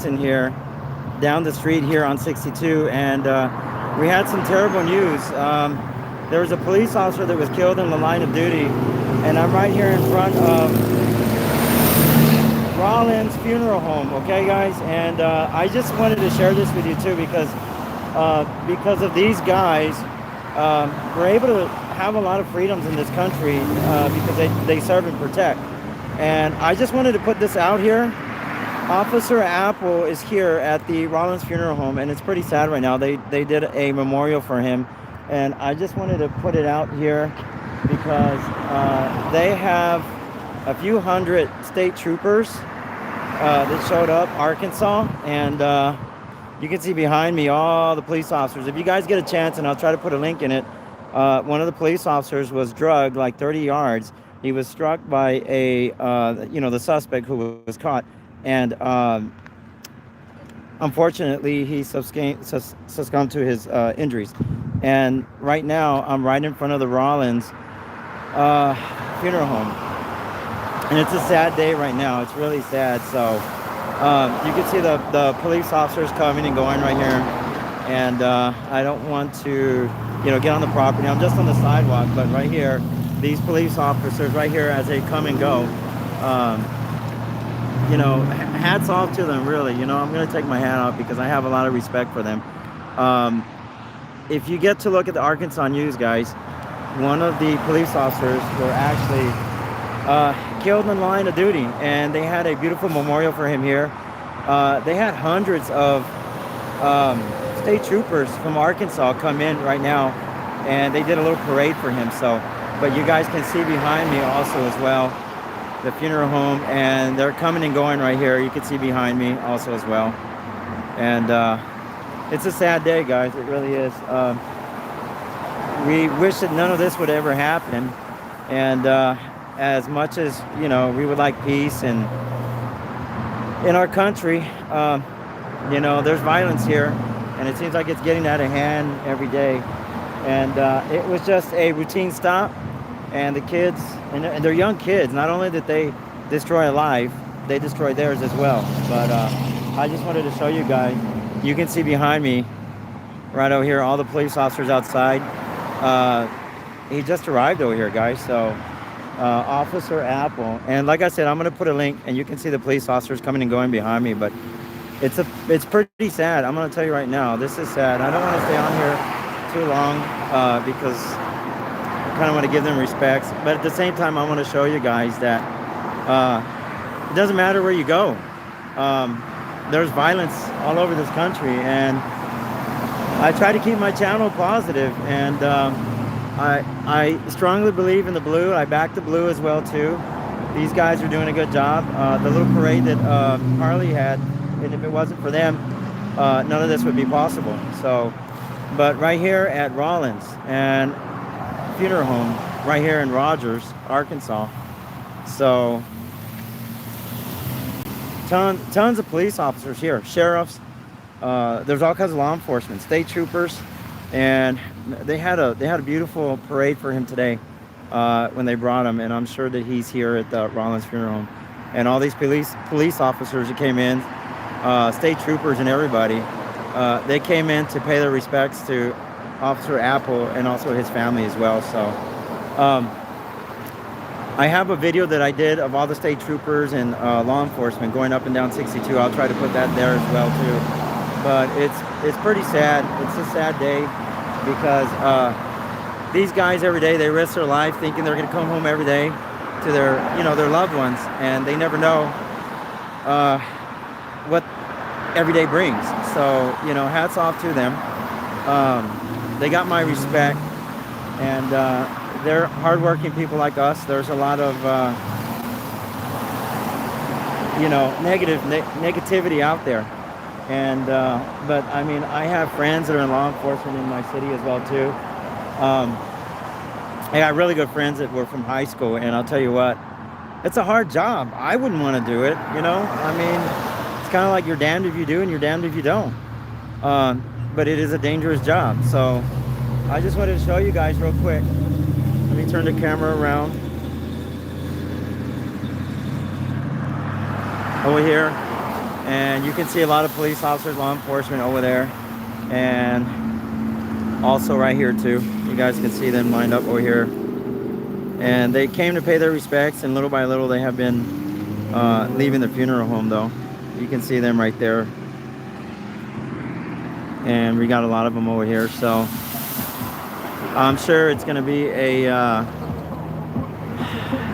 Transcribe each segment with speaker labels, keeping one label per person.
Speaker 1: Jackson here, down the street here on 62, and we had some terrible news. There was a police officer that was killed in the line of duty, and I'm right here in front of Rollins Funeral Home, okay, guys? And I just wanted to share this with you too, because of these guys, we're able to have a lot of freedoms in this country because they serve and protect. And I just wanted to put this out here. Officer Apple is here at the Rollins Funeral Home, and it's pretty sad right now. They did a memorial for him, and I just wanted to put it out here because they have a few hundred state troopers that showed up, Arkansas, and you can see behind me all the police officers. If you guys get a chance, and I'll try to put a link in it, one of the police officers was drugged like 30 yards. He was struck by a, the suspect who was caught. And unfortunately, he succumbed to his injuries. And right now, I'm right in front of the Rollins funeral home. And it's a sad day right now. It's really sad. So you can see the police officers coming and going right here. And I don't want to, get on the property. I'm just on the sidewalk. But right here, these police officers right here as they come and go, hats off to them, really. I'm going to take my hat off because I have a lot of respect for them. If you get to look at the Arkansas News, guys, one of the police officers were actually killed in the line of duty, and they had a beautiful memorial for him here. They had hundreds of state troopers from Arkansas come in right now, and they did a little parade for him. So, but you guys can see behind me also as well the funeral home, and they're coming and going right here. You can see behind me also as well. And it's a sad day, guys. It really is. We wish that none of this would ever happen. And as much as, we would like peace and in our country, there's violence here, and it seems like it's getting out of hand every day. And it was just a routine stop. And the kids, and they're young kids, not only did they destroy a life, they destroyed theirs as well. But I just wanted to show you guys. You can see behind me, right over here, all the police officers outside. He just arrived over here, guys. So Officer Apple. And like I said, I'm going to put a link, and you can see the police officers coming and going behind me. But it's pretty sad. I'm going to tell you right now, this is sad. I don't want to stay on here too long because kind of want to give them respects, but at the same time, I want to show you guys that it doesn't matter where you go. There's violence all over this country, and I try to keep my channel positive, and I strongly believe in the blue. I back the blue as well too. These guys are doing a good job. The little parade that Harley had, and if it wasn't for them, none of this would be possible. So, but right here at Rollins and funeral home right here in Rogers, Arkansas. So tons of police officers here, sheriffs. There's all kinds of law enforcement, state troopers, and they had a beautiful parade for him today when they brought him. And I'm sure that he's here at the Rollins funeral home. And all these police officers that came in, state troopers and everybody, they came in to pay their respects to Officer Apple and also his family as well. So I have a video that I did of all the state troopers and law enforcement going up and down 62. I'll try to put that there as well too. But it's pretty sad. It's a sad day because these guys every day, they risk their life thinking they're going to come home every day to their loved ones, and they never know what every day brings. So hats off to them. They got my respect, and they're hardworking people like us. There's a lot of, negativity out there. And, but I mean, I have friends that are in law enforcement in my city as well too. I got really good friends that were from high school, and I'll tell you what, it's a hard job. I wouldn't want to do it, I mean, it's kind of like you're damned if you do and you're damned if you don't. But it is a dangerous job. So I just wanted to show you guys real quick. Let me turn the camera around. Over here. And you can see a lot of police officers, law enforcement over there, and also right here too. You guys can see them lined up over here. And they came to pay their respects, and little by little they have been leaving the funeral home though. You can see them right there. And we got a lot of them over here, so I'm sure it's gonna be a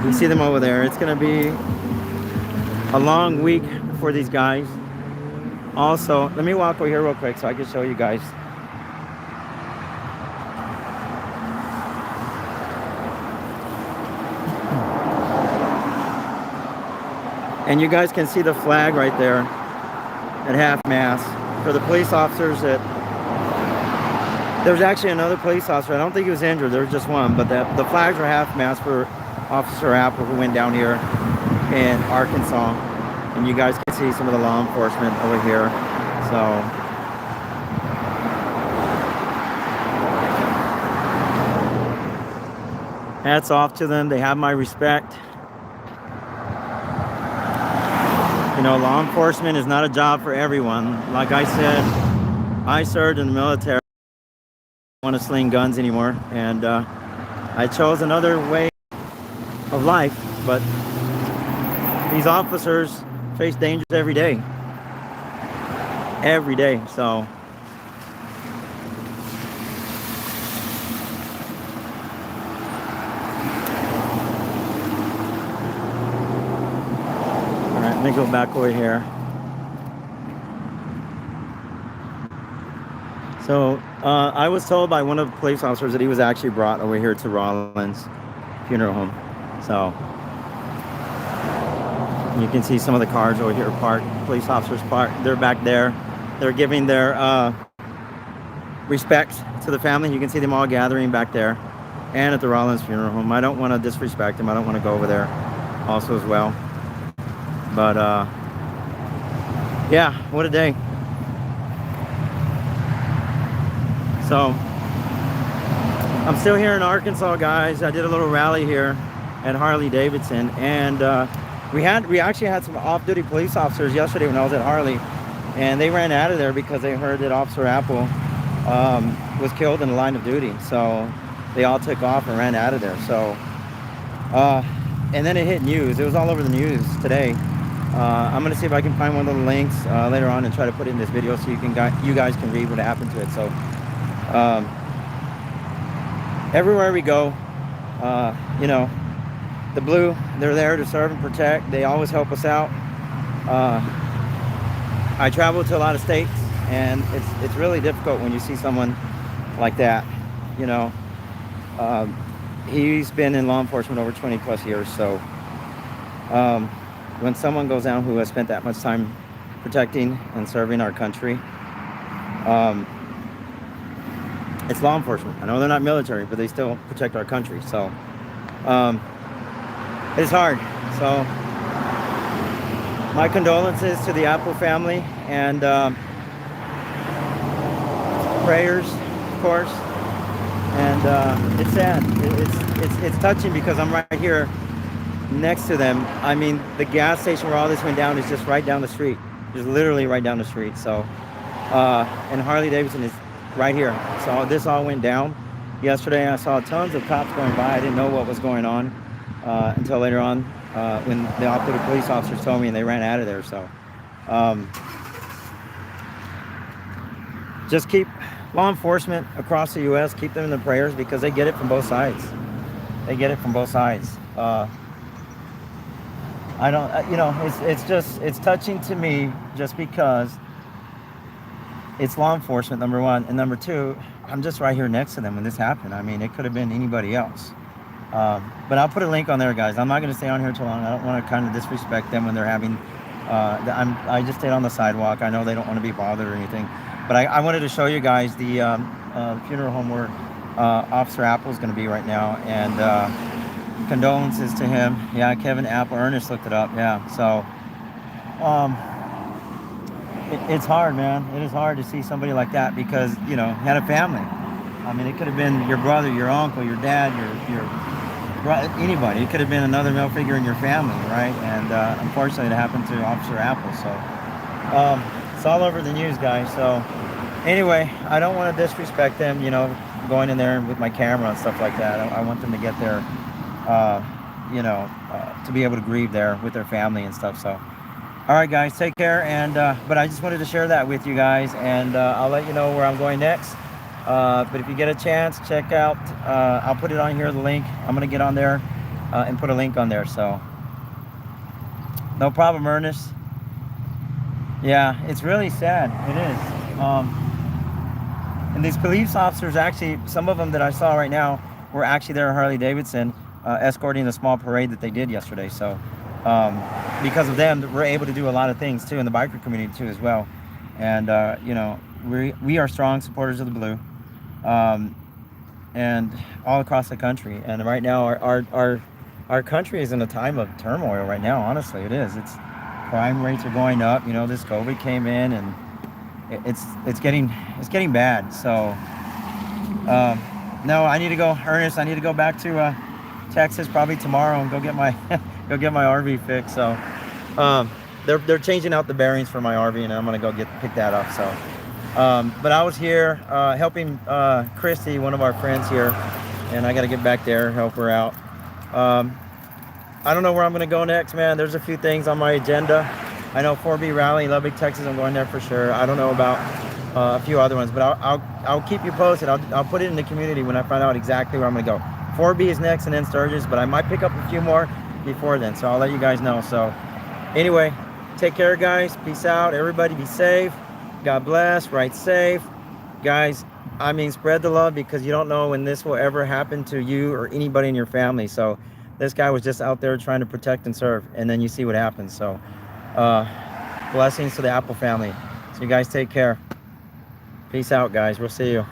Speaker 1: you see them over there. It's gonna be a long week for these guys. Also, let me walk over here real quick so I can show you guys. And you guys can see the flag right there at half-mast for the police officers. That there's actually another police officer. I don't think he was injured. There was just one, but the flags are half-mast for Officer Apple, who went down here in Arkansas. And you guys can see some of the law enforcement over here. So hats off to them. They have my respect. You know, law enforcement is not a job for everyone. Like I said, I served in the military. I don't want to sling guns anymore. And I chose another way of life. But these officers face dangers every day. Every day. So alright, let me go back over here. So I was told by one of the police officers that he was actually brought over here to Rawlins Funeral Home. So you can see some of the cars over here parked. Police officers parked. They're back there. They're giving their respect to the family. You can see them all gathering back there and at the Rawlins Funeral Home. I don't want to disrespect them. I don't want to go over there also as well. But yeah, what a day. So I'm still here in Arkansas, guys. I did a little rally here at Harley Davidson, and we actually had some off-duty police officers yesterday when I was at Harley, and they ran out of there because they heard that Officer Apple was killed in the line of duty. So they all took off and ran out of there. So and then it hit news. It was all over the news today. I'm gonna see if I can find one of the links later on and try to put it in this video so you guys can read what happened to it. So everywhere we go, you know, the Blue, they're there to serve and protect. They always help us out. I travel to a lot of states, and it's really difficult when you see someone like that. You know, he's been in law enforcement over 20 plus years. So when someone goes down who has spent that much time protecting and serving our country, it's law enforcement. I know they're not military, but they still protect our country. So it's hard. So my condolences to the Apple family, and prayers, of course. And it's sad. It's touching because I'm right here next to them. I mean, the gas station where all this went down is just right down the street. Just literally right down the street. So and Harley Davidson is right here. So this all went down yesterday. I saw tons of cops going by. I didn't know what was going on until later on when the off-duty police officers told me, and they ran out of there. So just keep law enforcement across the U.S., keep them in the prayers, because they get it from both sides. They get it from both sides. I don't, you know, it's touching to me just because it's law enforcement, number one, and number two, I'm just right here next to them when this happened. I mean, it could have been anybody else. But I'll put a link on there, guys. I'm not going to stay on here too long. I don't want to kind of disrespect them when they're having, I just stayed on the sidewalk. I know they don't want to be bothered or anything. But I wanted to show you guys the funeral home where Officer Apple is going to be right now. And condolences to him. Yeah, Kevin Apple. Ernest looked it up. Yeah. So it's hard, man. It is hard to see somebody like that because, you know, he had a family. I mean, it could have been your brother, your uncle, your dad, your anybody. It could have been another male figure in your family, right? And unfortunately, it happened to Officer Apple. So It's all over the news, guys. So anyway, I don't want to disrespect them, you know, going in there with my camera and stuff like that. I want them to get their, to be able to grieve there with their family and stuff. So, all right, guys, take care. And but I just wanted to share that with you guys, and I'll let you know where I'm going next. But if you get a chance, check out. I'll put it on here, the link. I'm gonna get on there and put a link on there. So, no problem, Ernest. Yeah, it's really sad. It is. And these police officers, actually, some of them that I saw right now were actually there at Harley Davidson, escorting the small parade that they did yesterday. So because of them, we're able to do a lot of things too in the biker community too as well. And we are strong supporters of the blue, and all across the country. And right now, our country is in a time of turmoil right now. Honestly, it is. It's crime rates are going up. You know, this COVID came in, and it's getting bad. So no, I need to go, Ernest. I need to go back to Texas probably tomorrow and go get my RV fixed. So they're changing out the bearings for my RV, and I'm gonna go pick that up. So but I was here helping Christy, one of our friends here, and I got to get back there, help her out. I don't know where I'm gonna go next, man. There's a few things on my agenda. I know 4B Rally, Lubbock, Texas. I'm going there for sure. I don't know about a few other ones, but I'll keep you posted. I'll put it in the community when I find out exactly where I'm gonna go. 4B is next, and then Sturgis, but I might pick up a few more before then, so I'll let you guys know. So anyway, take care, guys. Peace out. Everybody be safe. God bless. Ride safe, guys. I mean, spread the love, because you don't know when this will ever happen to you or anybody in your family. So this guy was just out there trying to protect and serve, and then you see what happens. So blessings to the Apple family. So you guys take care. Peace out, guys. We'll see you.